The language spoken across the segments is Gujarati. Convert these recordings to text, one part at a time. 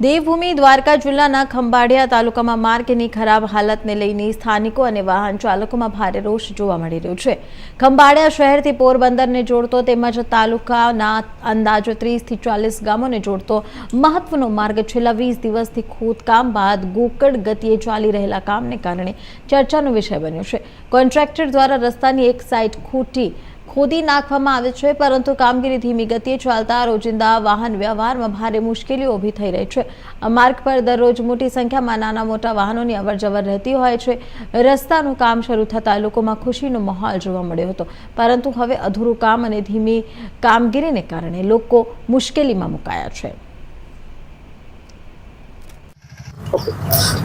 દેવભૂમિ દ્વારકા જિલ્લાના ખંભાળિયા તાલુકામાં માર્ગની ખરાબ હાલતને લઈને સ્થાનિકો અને વાહન ચાલકોમાં ભારે રોષ જોવા મળી રહ્યો છે। ખંભાળિયા શહેરથી પોરબંદરને જોડતો તેમજ તાલુકાના અંદાજો 30 થી 40 ગામોને જોડતો મહત્વનો માર્ગ છેલ્લા 20 દિવસથી ખોદકામ બાદ ગોકળ ગતિએ ચાલી રહેલા કામને કારણે ચર્ચાનો વિષય બન્યો છે। કોન્ટ્રાક્ટર દ્વારા રસ્તાની એક સાઈડ ખોદી નાખવામાં આવે છે, પરંતુ કામગીરી ધીમી ગતિએ ચાલતા રોજિંદા વાહન વ્યવહારમાં ભારે મુશ્કેલીઓ ઊભી થઈ રહી છે। આ માર્ગ પર દરરોજ મોટી સંખ્યામાં નાના મોટા વાહનોની અવરજવર રહેતી હોય છે। રસ્તાનું કામ શરૂ થતાં લોકોમાં ખુશીનો માહોલ જોવા મળ્યો હતો, પરંતુ હવે અધૂરું કામ અને ધીમી કામગીરીને કારણે લોકો મુશ્કેલીમાં મુકાયા છે।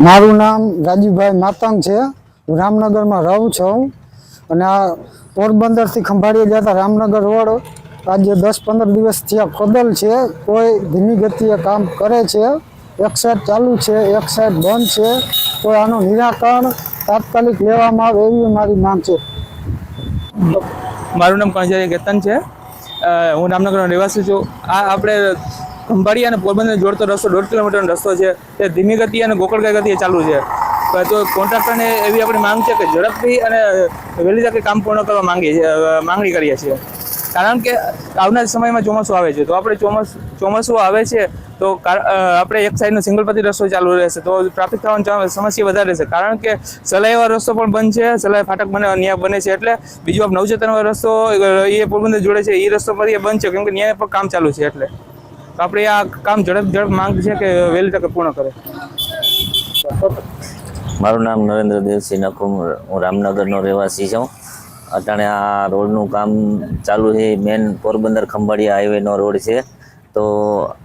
મારું નામ રાજીભાઈ માતંગ છે। હું રામનગરમાં રહું છું અને આ પોરબંદરથી ખંભાળિયા જતા રામનગર રોડ આજે 10-15 દિવસથી આ ખોદલ છે। કોઈ ધીમી ગતિએ કામ કરે છે, એક સાઈડ ચાલુ છે, એક સાઈડ બંધ છે। તો આનું નિરાકરણ તાત્કાલિક લેવામાં આવે એવી મારી માંગ છે। મારું નામ કંજારી કેતન છે। હું રામનગરનો રહેવાસી છું। આ આપણે ખંભાળિયા અને પોરબંદર જોડતો રસ્તો 1.5 કિલોમીટરનો રસ્તો છે, તે ધીમી ગતિએ અને ગોકળગાય ગતિએ ચાલુ છે। તો કોન્ટ્રાક્ટરને એવી આપણી માંગ છે કે ઝડપથી અને વહેલી તકે કામ પૂર્ણ કરવા માંગણી કરીએ છીએ। કારણ કે આવનાર સમયમાં ચોમાસું આવે છે, તો આપણે ચોમાસું આવે છે તો આપણે એક સાઈડનો સિંગલ પટ્ટી રસ્તો ચાલુ રહેશે, તો ટ્રાફિક થવાની સમસ્યા વધારે રહેશે। કારણ કે સલાઈવાળો રસ્તો પણ બંધ છે, સલાઈ ફાટક બને છે, એટલે બીજો નવચેતનવાળો રસ્તો એ પોરબંદર જોડે છે, એ રસ્તો પર એ બંધ છે, કેમ કે ત્યાં પણ કામ ચાલુ છે। એટલે તો આપણે આ કામ ઝડપ માંગ છે કે વહેલી તકે પૂર્ણ કરે। મારું નામ નરેન્દ્ર દેવસિંહ નકુમ, હું રામનગરનો રહેવાસી છું। અટાણે આ રોડનું કામ ચાલુ છે, મેન પોરબંદર ખંભાળિયા હાઈવેનો રોડ છે। તો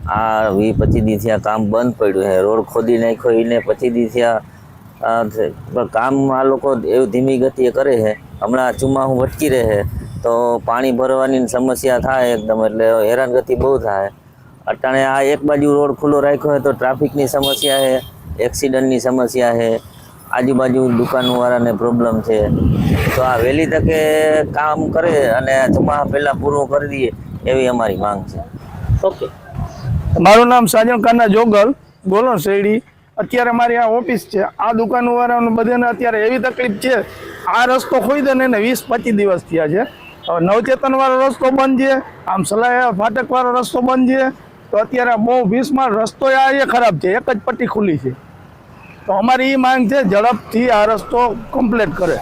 આ 20-25 દીથી આ કામ બંધ પડ્યું છે। રોડ ખોદી નાખ્યો એને 25 દીથી આ કામ આ લોકો એવું ધીમી ગતિએ કરે છે। હમણાં ચોમાસું વટકી રહે તો પાણી ભરવાની સમસ્યા થાય એકદમ, એટલે હેરાનગતિ બહુ થાય। અટાણે આ એક બાજુ રોડ ખુલ્લો રાખ્યો હોય તો ટ્રાફિકની સમસ્યા છે, એક્સિડન્ટની સમસ્યા છે, આજુબાજુ દુકાનવાળાને પ્રોબ્લેમ છે। તો આ વહેલી તકે કામ કરે અને ચોમાસા પહેલાં પૂરું કરી દઈએ એવી અમારી માંગ છે। ઓકે, મારું નામ સાજણ કાના જોગલ બોલો શેરડી। અત્યારે મારી આ ઓફિસ છે, આ દુકાનવાળાને બધાને અત્યારે એવી તકલીફ છે, આ રસ્તો ખોઈ દે ને 20-25 દિવસ થયા છે। હવે નવચેતનવાળો રસ્તો બંધ છે, આમ સલાઈ ફાટકવાળો રસ્તો બંધ છે, તો અત્યારે બહુ 20માં રસ્તો આ એ ખરાબ છે, એક જ પટ્ટી ખુલ્લી છે। તો અમારી એ માંગ છે ઝડપથી આ રસ્તો કમ્પ્લીટ કરે।